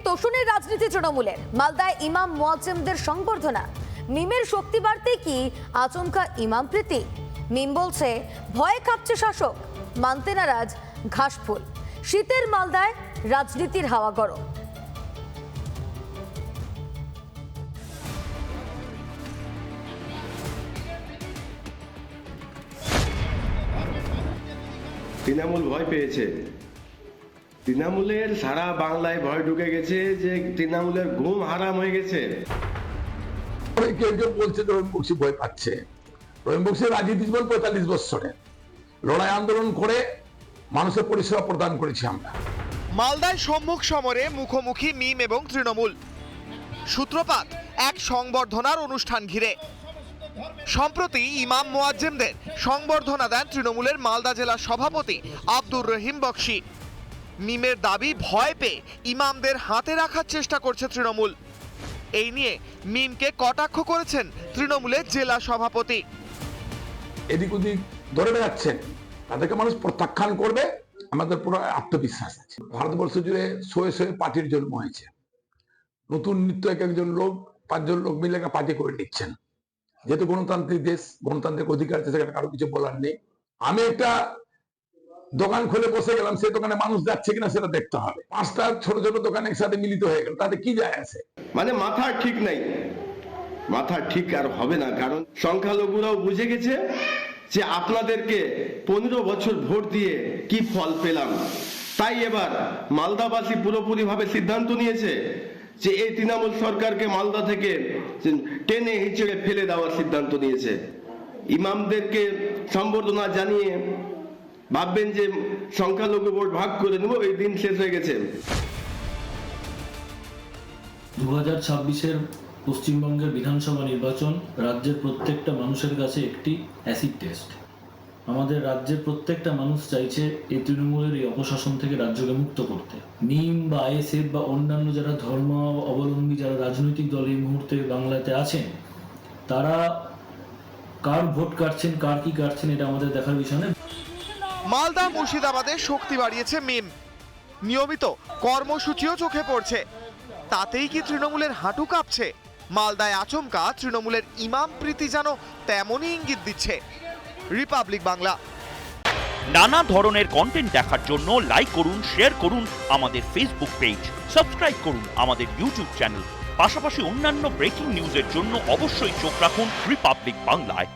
তোষণের রাজনীতি তৃণমূলের। মালদায় ইমাম মুয়াজ্জেমদের সংবর্ধনা। মিমের শক্তি বাড়তে কি আচমকা ইমাম প্রীতি? মিম বলছে ভয়ে কাঁপছে শাসক, মানতে নারাজ ঘাসফুল। শীতের মালদায় রাজনীতির হাওয়া গরম। তৃণমূল ভয় পেয়েছে। তৃণমূলের সারা বাংলায় ভয় ঢুকে গেছে যে তৃণমূলের ঘুম হারাম হয়ে গেছে। কেউ কেউ বলছে রহিম বক্সি ভয় পাচ্ছে। রহিম বক্সি রাজনীতি জীবন 45 বছরে লড়াই আন্দোলন করে মানুষের পরিষেবা প্রদান করেছি আমরা। মালদায় সম্মুখ সমরে মুখোমুখি মিম এবং তৃণমূল। সূত্রপাত এক সংবর্ধনার অনুষ্ঠান ঘিরে। সম্প্রতি ইমাম মুয়াজ্জেমদের সংবর্ধনা দেন তৃণমূলের মালদা জেলা সভাপতি আব্দুর রহিম বক্সি। মিমের দাবি ভয় পেয়ে ইমামদের হাতে রাখার চেষ্টা করছে তৃণমূল। এই নিয়ে মিমকে কটাক্ষ করেছেন তৃণমূলের জেলা সভাপতি। এদিক ওদিক ধরে বেড়াচ্ছেন, তাদেরকে মানুষ প্রত্যাখ্যান করবে, আমাদের পুরো আত্মবিশ্বাস আছে। ভারতবর্ষ জুড়ে শয়ে শয়ে পার্টির জন্ম হয়েছে। নতুন নিত্য এক একজন লোক, 5 জন লোক মিলে একটা পার্টি করে নিচ্ছেন। যেহেতু গণতান্ত্রিক দেশ, গণতান্ত্রিক অধিকার আছে, সেখানে কারো কিছু বলার নেই। আমি একটা দোকান খুলে বসে গেলাম, সেই দোকানে মানুষ যাচ্ছে কিনা সেটা দেখতে হবে। 5টা ছোট ছোট দোকান একসাথে মিলিত হয়ে গেল, তাতে কি যায় আসে? মানে মাথা ঠিক নাই, মাথা ঠিক আর হবে না। কারণ সংখ্যালঘুরাও বুঝে গেছে যে আপনাদেরকে 15 বছর ভোট দিয়ে কি ফল পেলাম। তাই এবার মালদাবাসী পুরোপুরি ভাবে সিদ্ধান্ত নিয়েছে যে এই তৃণমূল সরকারকে মালদা থেকে টেনে হিচড়ে ফেলে দেওয়ার সিদ্ধান্ত নিয়েছে। ইমামদেরকে সম্বর্ধনা জানিয়ে ভাববেন যে সংখ্যালঘু ভোট ভাগ করে নেব, এই দিন শেষ হয়ে গেছে। 2026-এর পশ্চিমবঙ্গের বিধানসভা নির্বাচন রাজ্যের প্রত্যেকটা মানুষের কাছে একটি অ্যাসিড টেস্ট। আমাদের রাজ্যের প্রত্যেকটা মানুষ চাইছে এই তৃণমূলের এই অপশাসন থেকে রাজ্যকে মুক্ত করতে। মিম বা আইএসএফ বা অন্যান্য যারা ধর্ম অবলম্বী যারা রাজনৈতিক দল এই মুহূর্তে বাংলাতে আছেন, তারা কার ভোট কাটছেন, কার কি কাটছেন, এটা আমাদের দেখার বিষয় নয়। মালদা মুর্শিদাবাদে শক্তি বাড়িয়েছে মিম। নিয়মিত কর্মসূচিও চোখে পড়ছে। তাতেই কি তৃণমূলের হাঁটু কাঁপছে? মালদায় আচমকা তৃণমূলের ইমাম প্রীতি যেন তেমনই ইঙ্গিত দিচ্ছে। রিপাবলিক বাংলা। নানা ধরনের কন্টেন্ট দেখার জন্য লাইক করুন, শেয়ার করুন আমাদের ফেসবুক পেজ, সাবস্ক্রাইব করুন আমাদের ইউটিউব চ্যানেল। পাশাপাশি অন্যান্য ব্রেকিং নিউজের জন্য অবশ্যই চোখ রাখুন রিপাবলিক বাংলায়।